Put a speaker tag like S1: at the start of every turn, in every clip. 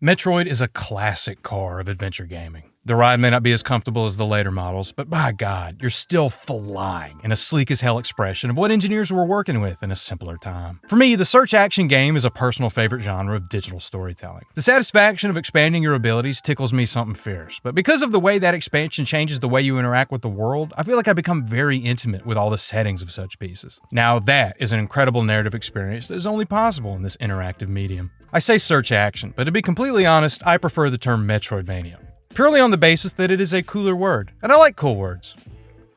S1: Metroid is a classic car of adventure gaming. The ride may not be as comfortable as the later models, but by God, you're still flying in a sleek as hell expression of what engineers were working with in a simpler time. For me, the search action game is a personal favorite genre of digital storytelling. The satisfaction of expanding your abilities tickles me something fierce, but because of the way that expansion changes the way you interact with the world, I feel like I become very intimate with all the settings of such pieces. Now that is an incredible narrative experience that is only possible in this interactive medium. I say search action, but to be completely honest, I prefer the term Metroidvania. Purely on the basis that it is a cooler word, and I like cool words.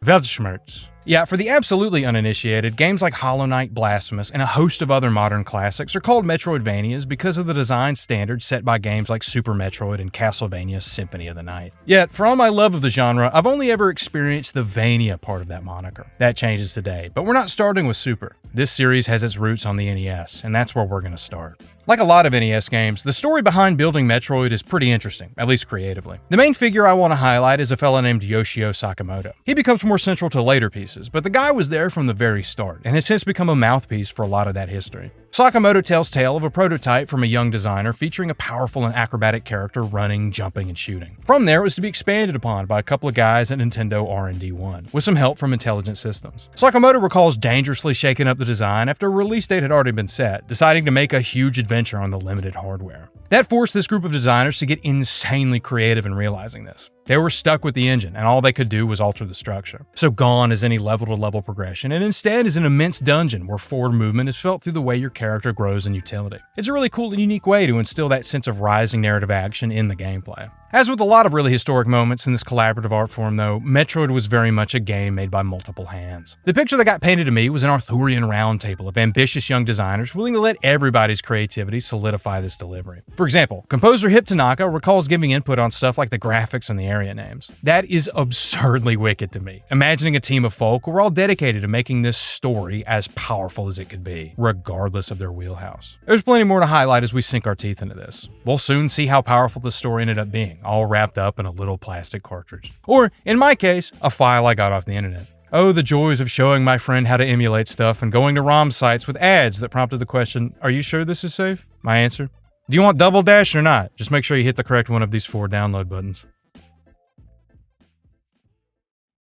S1: Weltschmerz. Yeah, for the absolutely uninitiated, games like Hollow Knight, Blasphemous, and a host of other modern classics are called Metroidvanias because of the design standards set by games like Super Metroid and Castlevania Symphony of the Night. Yet, for all my love of the genre, I've only ever experienced the Vania part of that moniker. That changes today, but we're not starting with Super. This series has its roots on the NES, and that's where we're going to start. Like a lot of NES games, the story behind building Metroid is pretty interesting, at least creatively. The main figure I want to highlight is a fella named Yoshio Sakamoto. He becomes more central to later pieces, but the guy was there from the very start, and has since become a mouthpiece for a lot of that history. Sakamoto tells tale of a prototype from a young designer featuring a powerful and acrobatic character running, jumping, and shooting. From there, it was to be expanded upon by a couple of guys at Nintendo R&D1, with some help from Intelligent Systems. Sakamoto recalls dangerously shaking up the design after a release date had already been set, deciding to make a huge adventure on the limited hardware. That forced this group of designers to get insanely creative in realizing this. They were stuck with the engine, and all they could do was alter the structure. So gone is any level-to-level progression, and instead is an immense dungeon where forward movement is felt through the way your character grows in utility. It's a really cool and unique way to instill that sense of rising narrative action in the gameplay. As with a lot of really historic moments in this collaborative art form though, Metroid was very much a game made by multiple hands. The picture that got painted to me was an Arthurian round table of ambitious young designers willing to let everybody's creativity solidify this delivery. For example, composer Hip Tanaka recalls giving input on stuff like the graphics and the area names. That is absurdly wicked to me. Imagining a team of folk who were all dedicated to making this story as powerful as it could be, regardless of their wheelhouse. There's plenty more to highlight as we sink our teeth into this. We'll soon see how powerful the story ended up being, all wrapped up in a little plastic cartridge. Or, in my case, a file I got off the internet. Oh, the joys of showing my friend how to emulate stuff and going to ROM sites with ads that prompted the question, "Are you sure this is safe?" My answer: do you want double dash or not? Just make sure you hit the correct one of these 4 download buttons.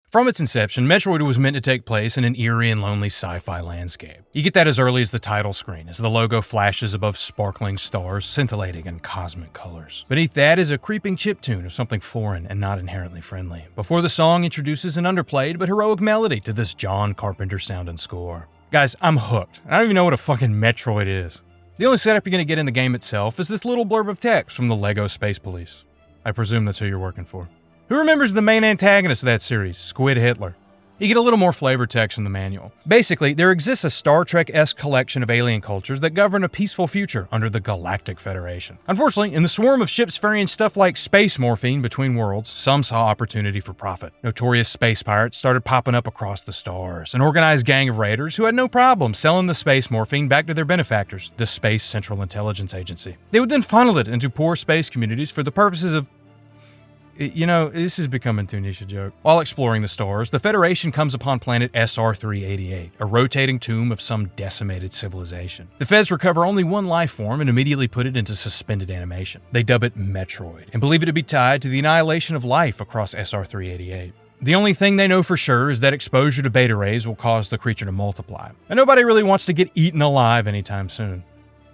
S1: From its inception, Metroid was meant to take place in an eerie and lonely sci-fi landscape. You get that as early as the title screen, as the logo flashes above sparkling stars scintillating in cosmic colors. Beneath that is a creeping chiptune of something foreign and not inherently friendly, before the song introduces an underplayed but heroic melody to this John Carpenter sound and score. Guys, I'm hooked. I don't even know what a fucking Metroid is. The only setup you're going to get in the game itself is this little blurb of text from the LEGO Space Police. I presume that's who you're working for. Who remembers the main antagonist of that series, Squid Hitler? You get a little more flavor text in the manual. Basically, there exists a Star Trek-esque collection of alien cultures that govern a peaceful future under the Galactic Federation. Unfortunately, in the swarm of ships ferrying stuff like space morphine between worlds, some saw opportunity for profit. Notorious space pirates started popping up across the stars, an organized gang of raiders who had no problem selling the space morphine back to their benefactors, the Space Central Intelligence Agency. They would then funnel it into poor space communities for the purposes of... You know, this is becoming too niche a joke. While exploring the stars, the Federation comes upon planet SR-388, a rotating tomb of some decimated civilization. The Feds recover only one life form and immediately put it into suspended animation. They dub it Metroid, and believe it to be tied to the annihilation of life across SR-388. The only thing they know for sure is that exposure to beta rays will cause the creature to multiply, and nobody really wants to get eaten alive anytime soon.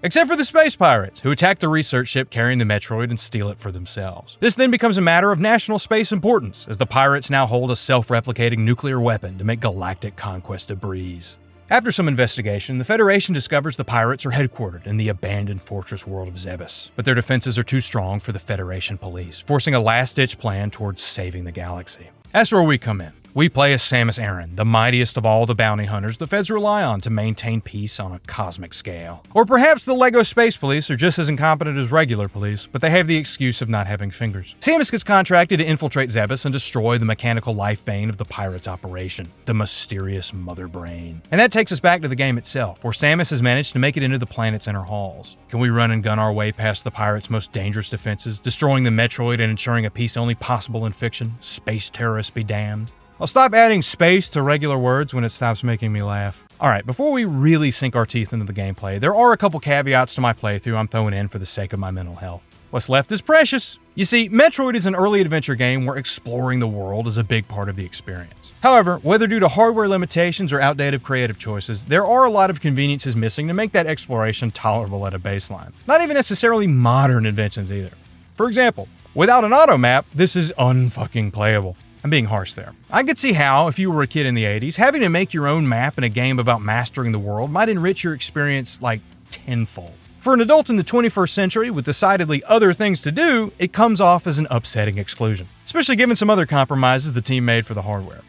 S1: Except for the space pirates, who attack the research ship carrying the Metroid and steal it for themselves. This then becomes a matter of national space importance, as the pirates now hold a self-replicating nuclear weapon to make galactic conquest a breeze. After some investigation, the Federation discovers the pirates are headquartered in the abandoned fortress world of Zebes, but their defenses are too strong for the Federation police, forcing a last-ditch plan towards saving the galaxy. That's where we come in. We play as Samus Aran, the mightiest of all the bounty hunters the Feds rely on to maintain peace on a cosmic scale. Or perhaps the LEGO Space Police are just as incompetent as regular police, but they have the excuse of not having fingers. Samus gets contracted to infiltrate Zebes and destroy the mechanical life vein of the pirates' operation, the mysterious Mother Brain. And that takes us back to the game itself, where Samus has managed to make it into the planet's inner halls. Can we run and gun our way past the pirates' most dangerous defenses, destroying the Metroid and ensuring a peace only possible in fiction? Space terrorists be damned. I'll stop adding space to regular words when it stops making me laugh. Alright, before we really sink our teeth into the gameplay, there are a couple caveats to my playthrough I'm throwing in for the sake of my mental health. What's left is precious. You see, Metroid is an early adventure game where exploring the world is a big part of the experience. However, whether due to hardware limitations or outdated creative choices, there are a lot of conveniences missing to make that exploration tolerable at a baseline. Not even necessarily modern inventions either. For example, without an auto map, this is unfucking playable. I'm being harsh there. I could see how, if you were a kid in the 80s, having to make your own map in a game about mastering the world might enrich your experience like tenfold. For an adult in the 21st century with decidedly other things to do, it comes off as an upsetting exclusion, especially given some other compromises the team made for the hardware.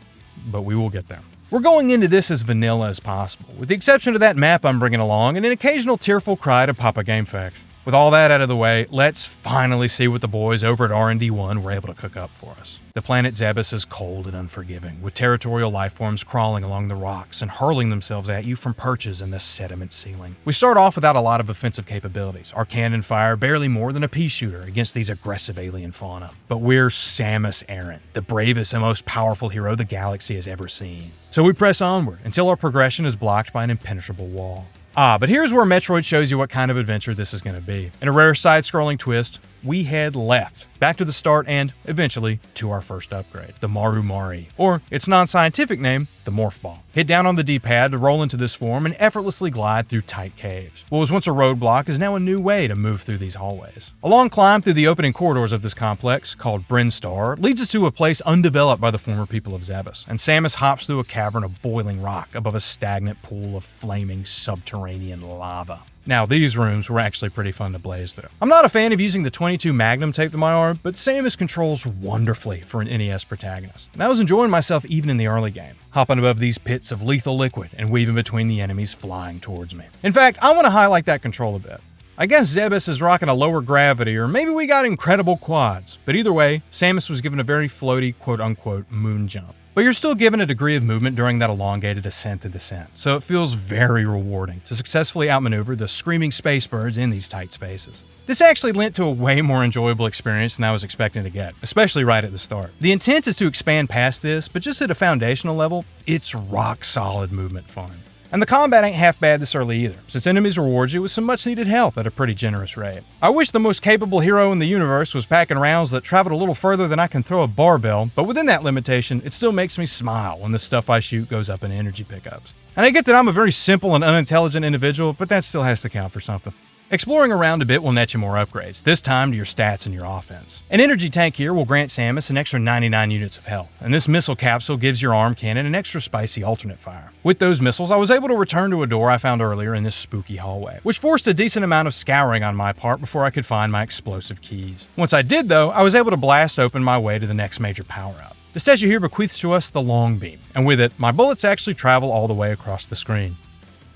S1: But we will get there. We're going into this as vanilla as possible, with the exception of that map I'm bringing along and an occasional tearful cry to Papa GameFAQs. With all that out of the way, let's finally see what the boys over at R&D1 were able to cook up for us. The planet Zebes is cold and unforgiving, with territorial lifeforms crawling along the rocks and hurling themselves at you from perches in the sediment ceiling. We start off without a lot of offensive capabilities, our cannon fire barely more than a pea shooter against these aggressive alien fauna. But we're Samus Aran, the bravest and most powerful hero the galaxy has ever seen. So we press onward until our progression is blocked by an impenetrable wall. But here's where Metroid shows you what kind of adventure this is going to be. In a rare side-scrolling twist, we head left, back to the start and, eventually, to our first upgrade, the Maru Mari, or its non-scientific name, the Morph Ball. Hit down on the D-pad to roll into this form and effortlessly glide through tight caves. What was once a roadblock is now a new way to move through these hallways. A long climb through the opening corridors of this complex, called Brinstar, leads us to a place undeveloped by the former people of Zebes, and Samus hops through a cavern of boiling rock above a stagnant pool of flaming subterranean lava. Now, these rooms were actually pretty fun to blaze through. I'm not a fan of using the 22 Magnum taped to my arm, but Samus controls wonderfully for an NES protagonist, and I was enjoying myself even in the early game, hopping above these pits of lethal liquid and weaving between the enemies flying towards me. In fact, I want to highlight that control a bit. I guess Zebes is rocking a lower gravity, or maybe we got incredible quads, but either way, Samus was given a very floaty quote-unquote moon jump. But you're still given a degree of movement during that elongated ascent and descent, so it feels very rewarding to successfully outmaneuver the screaming space birds in these tight spaces. This actually lent to a way more enjoyable experience than I was expecting to get, especially right at the start. The intent is to expand past this, but just at a foundational level, it's rock-solid movement fun. And the combat ain't half bad this early either, since enemies reward you with some much needed health at a pretty generous rate. I wish the most capable hero in the universe was packing rounds that traveled a little further than I can throw a barbell, but within that limitation, it still makes me smile when the stuff I shoot goes up in energy pickups. And I get that I'm a very simple and unintelligent individual, but that still has to count for something. Exploring around a bit will net you more upgrades, this time to your stats and your offense. An energy tank here will grant Samus an extra 99 units of health, and this missile capsule gives your arm cannon an extra spicy alternate fire. With those missiles, I was able to return to a door I found earlier in this spooky hallway, which forced a decent amount of scouring on my part before I could find my explosive keys. Once I did though, I was able to blast open my way to the next major power-up. The statue here bequeaths to us the long beam, and with it, my bullets actually travel all the way across the screen.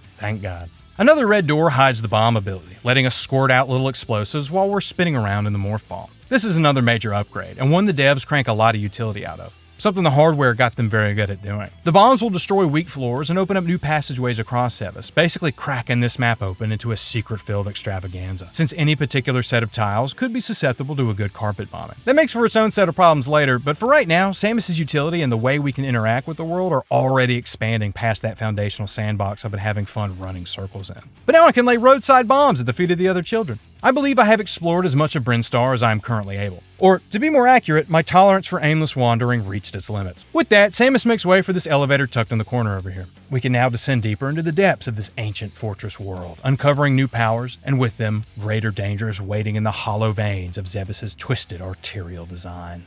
S1: Thank God. Another red door hides the bomb ability, letting us squirt out little explosives while we're spinning around in the morph ball. This is another major upgrade, and one the devs crank a lot of utility out of. Something the hardware got them very good at doing. The bombs will destroy weak floors and open up new passageways across Zebes, basically cracking this map open into a secret-filled extravaganza, since any particular set of tiles could be susceptible to a good carpet bombing. That makes for its own set of problems later, but for right now, Samus' utility and the way we can interact with the world are already expanding past that foundational sandbox I've been having fun running circles in. But now I can lay roadside bombs at the feet of the other children. I believe I have explored as much of Brinstar as I am currently able. Or, to be more accurate, my tolerance for aimless wandering reached its limits. With that, Samus makes way for this elevator tucked in the corner over here. We can now descend deeper into the depths of this ancient fortress world, uncovering new powers, and with them, greater dangers waiting in the hollow veins of Zebes' twisted arterial design.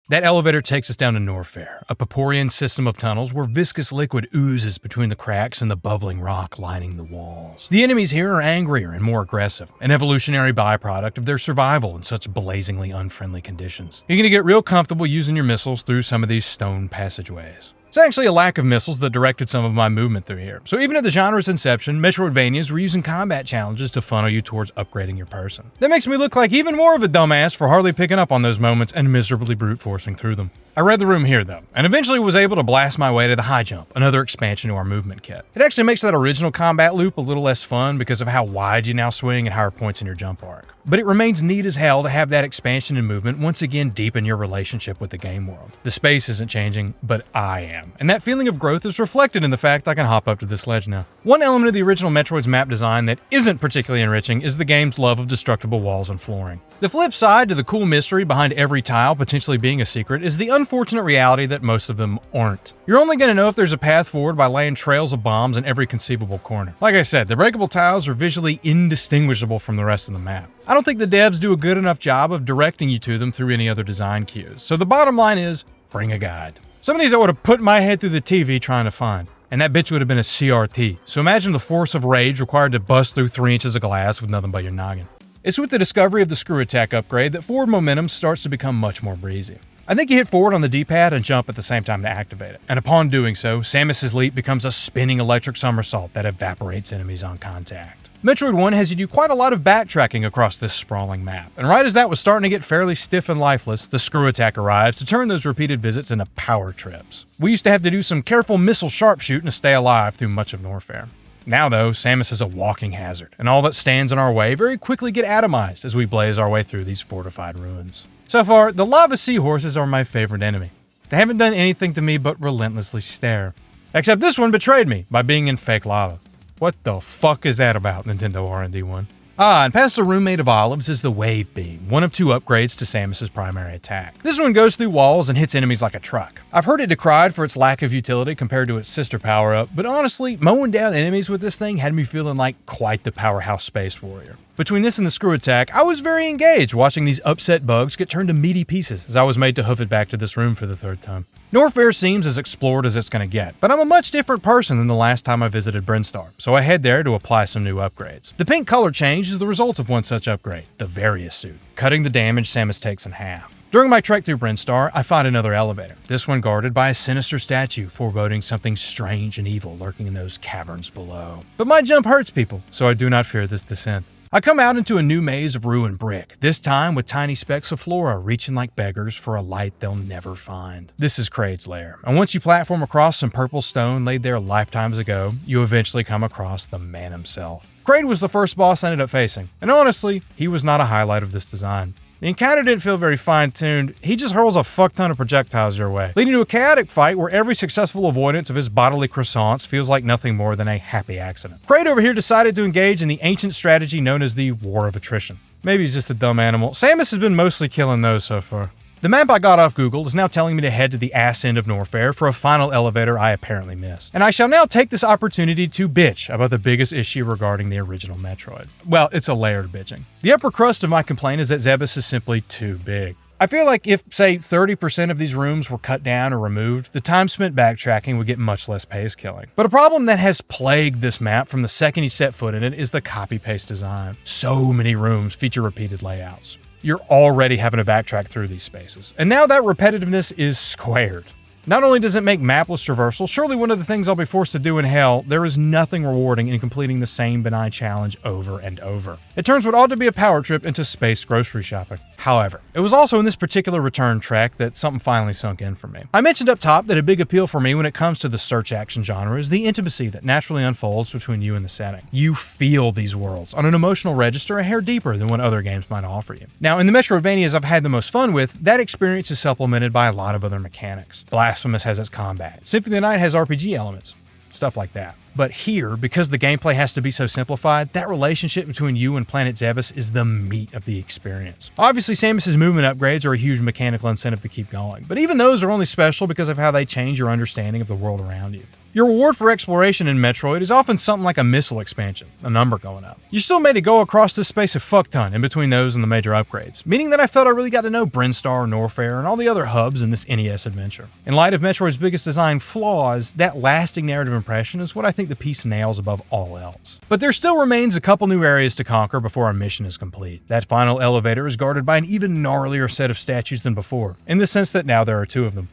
S1: That elevator takes us down to Norfair, a Paporian system of tunnels where viscous liquid oozes between the cracks and the bubbling rock lining the walls. The enemies here are angrier and more aggressive, an evolutionary byproduct of their survival in such blazingly unfriendly conditions. You're gonna get real comfortable using your missiles through some of these stone passageways. It's actually a lack of missiles that directed some of my movement through here. So even at the genre's inception, Metroidvanias were using combat challenges to funnel you towards upgrading your person. That makes me look like even more of a dumbass for hardly picking up on those moments and miserably brute forcing through them. I read the room here though, and eventually was able to blast my way to the high jump, another expansion to our movement kit. It actually makes that original combat loop a little less fun because of how wide you now swing and higher points in your jump arc. But it remains neat as hell to have that expansion and movement once again deepen your relationship with the game world. The space isn't changing, but I am. And that feeling of growth is reflected in the fact I can hop up to this ledge now. One element of the original Metroid's map design that isn't particularly enriching is the game's love of destructible walls and flooring. The flip side to the cool mystery behind every tile potentially being a secret is the unfortunate reality that most of them aren't. You're only going to know if there's a path forward by laying trails of bombs in every conceivable corner. Like I said, the breakable tiles are visually indistinguishable from the rest of the map. I don't think the devs do a good enough job of directing you to them through any other design cues. So the bottom line is, bring a guide. Some of these I would have put my head through the TV trying to find. And that bitch would have been a CRT. So imagine the force of rage required to bust through 3 inches of glass with nothing but your noggin. It's with the discovery of the screw attack upgrade that forward momentum starts to become much more breezy. I think you hit forward on the D-pad and jump at the same time to activate it. And upon doing so, Samus's leap becomes a spinning electric somersault that evaporates enemies on contact. Metroid 1 has you do quite a lot of backtracking across this sprawling map, and right as that was starting to get fairly stiff and lifeless, the screw attack arrives to turn those repeated visits into power trips. We used to have to do some careful missile sharpshooting to stay alive through much of Norfair. Now though, Samus is a walking hazard, and all that stands in our way very quickly get atomized as we blaze our way through these fortified ruins. So far, the lava seahorses are my favorite enemy. They haven't done anything to me but relentlessly stare. Except this one betrayed me by being in fake lava. What the fuck is that about, Nintendo R&D 1? And past the room made of olives is the Wave Beam, one of 2 upgrades to Samus's primary attack. This one goes through walls and hits enemies like a truck. I've heard it decried for its lack of utility compared to its sister power-up, but honestly, mowing down enemies with this thing had me feeling like quite the powerhouse space warrior. Between this and the screw attack, I was very engaged watching these upset bugs get turned to meaty pieces as I was made to hoof it back to this room for the 3rd time. Norfair seems as explored as it's going to get, but I'm a much different person than the last time I visited Brinstar, so I head there to apply some new upgrades. The pink color change is the result of one such upgrade, the Various suit, cutting the damage Samus takes in half. During my trek through Brinstar, I find another elevator, this one guarded by a sinister statue foreboding something strange and evil lurking in those caverns below. But my jump hurts people, so I do not fear this descent. I come out into a new maze of ruined brick, this time with tiny specks of flora reaching like beggars for a light they'll never find. This is Kraid's lair, and once you platform across some purple stone laid there lifetimes ago, you eventually come across the man himself. Kraid was the first boss I ended up facing, and honestly, he was not a highlight of this design. The encounter didn't feel very fine-tuned, he just hurls a fuck ton of projectiles your way, leading to a chaotic fight where every successful avoidance of his bodily croissants feels like nothing more than a happy accident. Kraid over here decided to engage in the ancient strategy known as the War of Attrition. Maybe he's just a dumb animal. Samus has been mostly killing those so far. The map I got off Google is now telling me to head to the ass end of Norfair for a final elevator I apparently missed. And I shall now take this opportunity to bitch about the biggest issue regarding the original Metroid. Well, it's a layered bitching. The upper crust of my complaint is that Zebes is simply too big. I feel like if, say, 30% of these rooms were cut down or removed, the time spent backtracking would get much less pace killing. But a problem that has plagued this map from the second you set foot in it is the copy-paste design. So many rooms feature repeated layouts. You're already having to backtrack through these spaces. And now that repetitiveness is squared. Not only does it make mapless traversal surely one of the things I'll be forced to do in hell, there is nothing rewarding in completing the same benign challenge over and over. It turns what ought to be a power trip into space grocery shopping. However, it was also in this particular return trek that something finally sunk in for me. I mentioned up top that a big appeal for me when it comes to the search action genre is the intimacy that naturally unfolds between you and the setting. You feel these worlds on an emotional register a hair deeper than what other games might offer you. Now, in the Metroidvanias I've had the most fun with, that experience is supplemented by a lot of other mechanics. Blasphemous has its combat. Symphony of the Night has RPG elements. Stuff like that. But here, because the gameplay has to be so simplified, that relationship between you and Planet Zebes is the meat of the experience. Obviously, Samus's movement upgrades are a huge mechanical incentive to keep going, but even those are only special because of how they change your understanding of the world around you. Your reward for exploration in Metroid is often something like a missile expansion, a number going up. You still made to go across this space a fuck ton in between those and the major upgrades, meaning that I felt I really got to know Brinstar, Norfair, and all the other hubs in this NES adventure. In light of Metroid's biggest design flaws, that lasting narrative impression is what I think the piece nails above all else. But there still remains a couple new areas to conquer before our mission is complete. That final elevator is guarded by an even gnarlier set of statues than before, in the sense that now there are 2 of them.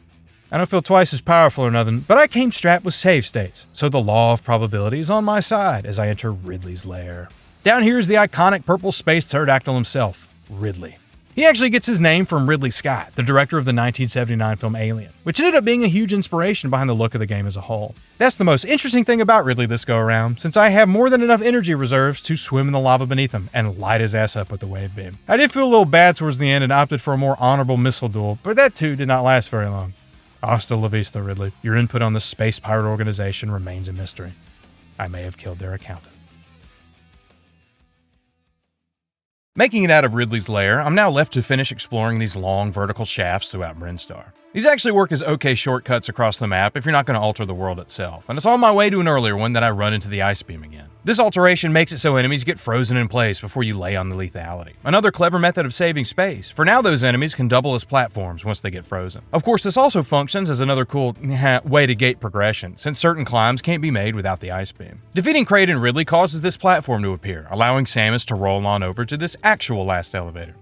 S1: I don't feel twice as powerful or nothing, but I came strapped with save states, so the law of probability is on my side as I enter Ridley's lair. Down here is the iconic purple space pterodactyl himself, Ridley. He actually gets his name from Ridley Scott, the director of the 1979 film Alien, which ended up being a huge inspiration behind the look of the game as a whole. That's the most interesting thing about Ridley this go around, since I have more than enough energy reserves to swim in the lava beneath him and light his ass up with the wave beam. I did feel a little bad towards the end and opted for a more honorable missile duel, but that too did not last very long. Hasta la vista, Ridley. Your input on this space pirate organization remains a mystery. I may have killed their accountant. Making it out of Ridley's lair, I'm now left to finish exploring these long vertical shafts throughout Brinstar. These actually work as okay shortcuts across the map if you're not going to alter the world itself, and it's on my way to an earlier one that I run into the ice beam again. This alteration makes it so enemies get frozen in place before you lay on the lethality. Another clever method of saving space, for now those enemies can double as platforms once they get frozen. Of course, this also functions as another cool way to gate progression, since certain climbs can't be made without the ice beam. Defeating Kraid and Ridley causes this platform to appear, allowing Samus to roll on over to this actual last elevator.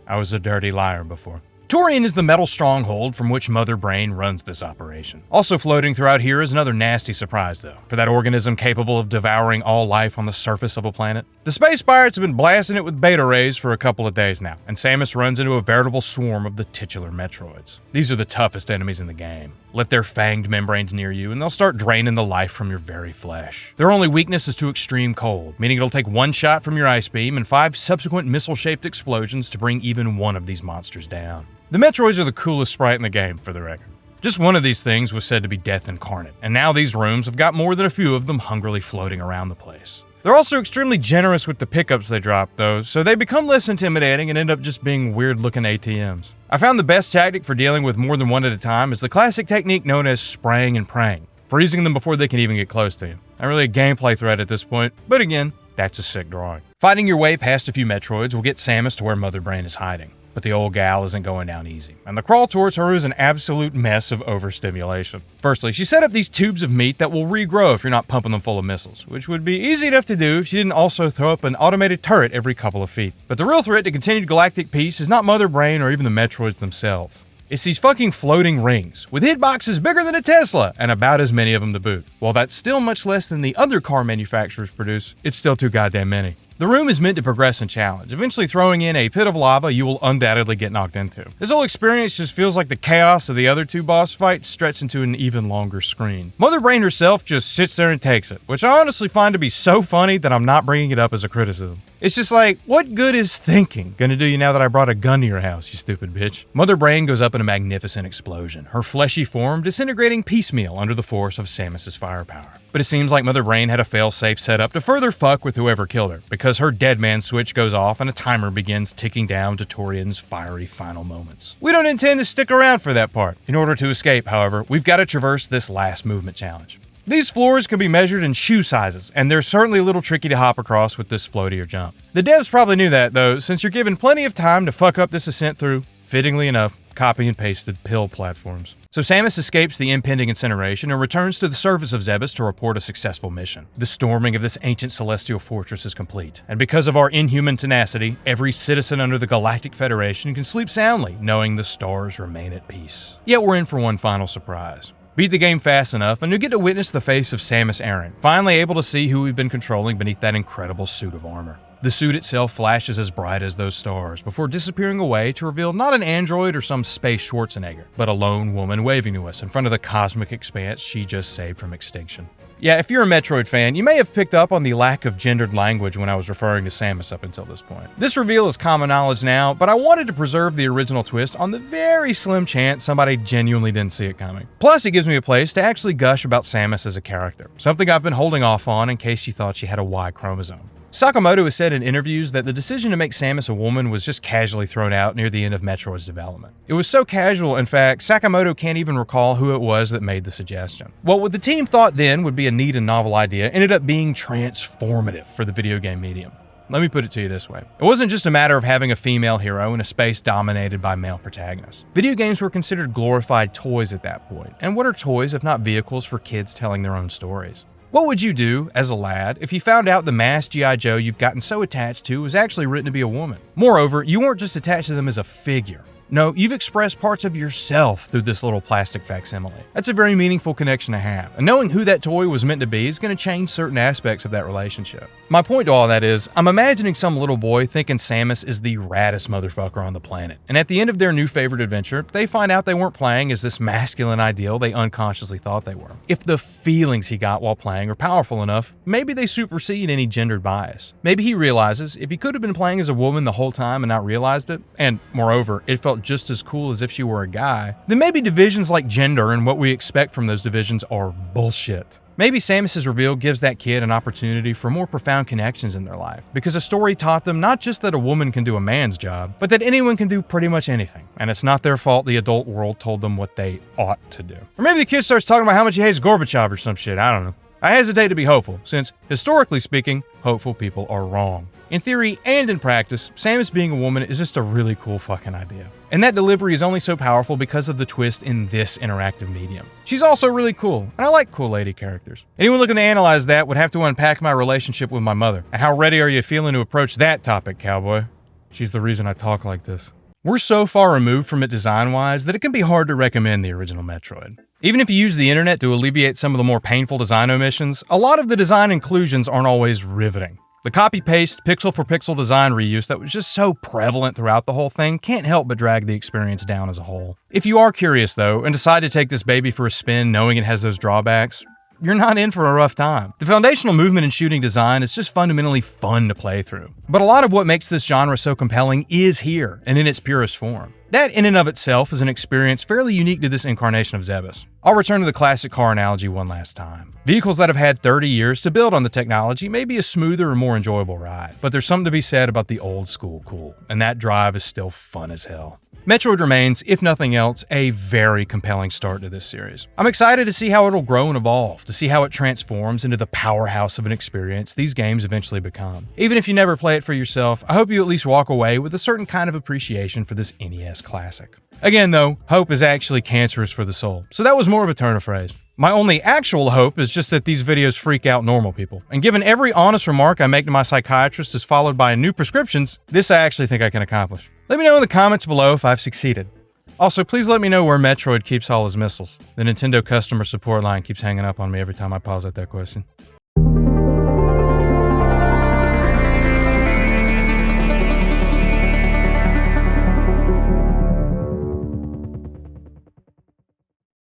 S1: I was a dirty liar before. Torian is the metal stronghold from which Mother Brain runs this operation. Also floating throughout here is another nasty surprise though, for that organism capable of devouring all life on the surface of a planet. The space pirates have been blasting it with beta rays for a couple of days now, and Samus runs into a veritable swarm of the titular Metroids. These are the toughest enemies in the game. Let their fanged membranes near you and they'll start draining the life from your very flesh. Their only weakness is to extreme cold, meaning it'll take one shot from your ice beam and 5 subsequent missile-shaped explosions to bring even one of these monsters down. The Metroids are the coolest sprite in the game, for the record. Just one of these things was said to be death incarnate, and now these rooms have got more than a few of them hungrily floating around the place. They're also extremely generous with the pickups they drop, though, so they become less intimidating and end up just being weird-looking ATMs. I found the best tactic for dealing with more than one at a time is the classic technique known as spraying and praying, freezing them before they can even get close to you. Not really a gameplay threat at this point, but again, that's a sick drawing. Fighting your way past a few Metroids will get Samus to where Mother Brain is hiding. But the old gal isn't going down easy, and the crawl towards her is an absolute mess of overstimulation. Firstly, she set up these tubes of meat that will regrow if you're not pumping them full of missiles, which would be easy enough to do if she didn't also throw up an automated turret every couple of feet. But the real threat to continued galactic peace is not Mother Brain or even the Metroids themselves. It's these fucking floating rings, with hitboxes bigger than a Tesla, and about as many of them to boot. While that's still much less than the other car manufacturers produce, it's still too goddamn many. The room is meant to progress and challenge, eventually throwing in a pit of lava you will undoubtedly get knocked into. This whole experience just feels like the chaos of the other 2 boss fights stretched into an even longer screen. Mother Brain herself just sits there and takes it, which I honestly find to be so funny that I'm not bringing it up as a criticism. It's just like, what good is thinking gonna do you now that I brought a gun to your house, you stupid bitch? Mother Brain goes up in a magnificent explosion, her fleshy form disintegrating piecemeal under the force of Samus's firepower. But it seems like Mother Brain had a fail-safe set up to further fuck with whoever killed her, because her dead man switch goes off and a timer begins ticking down to Torian's fiery final moments. We don't intend to stick around for that part. In order to escape, however, we've got to traverse this last movement challenge. These floors can be measured in shoe sizes, and they're certainly a little tricky to hop across with this floaty or jump. The devs probably knew that, though, since you're given plenty of time to fuck up this ascent through, fittingly enough, copy and pasted pill platforms. So Samus escapes the impending incineration and returns to the surface of Zebes to report a successful mission. The storming of this ancient celestial fortress is complete, and because of our inhuman tenacity, every citizen under the Galactic Federation can sleep soundly, knowing the stars remain at peace. Yet we're in for one final surprise. Beat the game fast enough, and you get to witness the face of Samus Aran, finally able to see who we've been controlling beneath that incredible suit of armor. The suit itself flashes as bright as those stars, before disappearing away to reveal not an android or some space Schwarzenegger, but a lone woman waving to us in front of the cosmic expanse she just saved from extinction. Yeah, if you're a Metroid fan, you may have picked up on the lack of gendered language when I was referring to Samus up until this point. This reveal is common knowledge now, but I wanted to preserve the original twist on the very slim chance somebody genuinely didn't see it coming. Plus, it gives me a place to actually gush about Samus as a character, something I've been holding off on in case you thought she had a Y chromosome. Sakamoto has said in interviews that the decision to make Samus a woman was just casually thrown out near the end of Metroid's development. It was so casual, in fact, Sakamoto can't even recall who it was that made the suggestion. Well, what the team thought then would be a neat and novel idea ended up being transformative for the video game medium. Let me put it to you this way. It wasn't just a matter of having a female hero in a space dominated by male protagonists. Video games were considered glorified toys at that point, and what are toys if not vehicles for kids telling their own stories? What would you do, as a lad, if you found out the masked G.I. Joe you've gotten so attached to was actually written to be a woman? Moreover, you weren't just attached to them as a figure. No, you've expressed parts of yourself through this little plastic facsimile. That's a very meaningful connection to have, and knowing who that toy was meant to be is going to change certain aspects of that relationship. My point to all that is, I'm imagining some little boy thinking Samus is the raddest motherfucker on the planet, and at the end of their new favorite adventure, they find out they weren't playing as this masculine ideal they unconsciously thought they were. If the feelings he got while playing are powerful enough, maybe they supersede any gendered bias. Maybe he realizes if he could have been playing as a woman the whole time and not realized it, and moreover, it felt just as cool as if she were a guy, then maybe divisions like gender and what we expect from those divisions are bullshit. Maybe Samus's reveal gives that kid an opportunity for more profound connections in their life, because a story taught them not just that a woman can do a man's job, but that anyone can do pretty much anything, and it's not their fault the adult world told them what they ought to do. Or maybe the kid starts talking about how much he hates Gorbachev or some shit, I don't know. I hesitate to be hopeful, since, historically speaking, hopeful people are wrong. In theory and in practice, Samus being a woman is just a really cool fucking idea. And that delivery is only so powerful because of the twist in this interactive medium. She's also really cool, and I like cool lady characters. Anyone looking to analyze that would have to unpack my relationship with my mother. And how ready are you feeling to approach that topic, cowboy? She's the reason I talk like this. We're so far removed from it design-wise that it can be hard to recommend the original Metroid. Even if you use the internet to alleviate some of the more painful design omissions, a lot of the design inclusions aren't always riveting. The copy-paste, pixel-for-pixel design reuse that was just so prevalent throughout the whole thing can't help but drag the experience down as a whole. If you are curious, though, and decide to take this baby for a spin knowing it has those drawbacks, you're not in for a rough time. The foundational movement and shooting design is just fundamentally fun to play through. But a lot of what makes this genre so compelling is here, and in its purest form. That in and of itself is an experience fairly unique to this incarnation of Zebes. I'll return to the classic car analogy one last time. Vehicles that have had 30 years to build on the technology may be a smoother and more enjoyable ride, but there's something to be said about the old school cool, and that drive is still fun as hell. Metroid remains, if nothing else, a very compelling start to this series. I'm excited to see how it'll grow and evolve, to see how it transforms into the powerhouse of an experience these games eventually become. Even if you never play it for yourself, I hope you at least walk away with a certain kind of appreciation for this NES classic. Again though, hope is actually cancerous for the soul, so that was more of a turn of phrase. My only actual hope is just that these videos freak out normal people. And given every honest remark I make to my psychiatrist is followed by new prescriptions, this I actually think I can accomplish. Let me know in the comments below if I've succeeded. Also, please let me know where Metroid keeps all his missiles. The Nintendo customer support line keeps hanging up on me every time I pause at that question.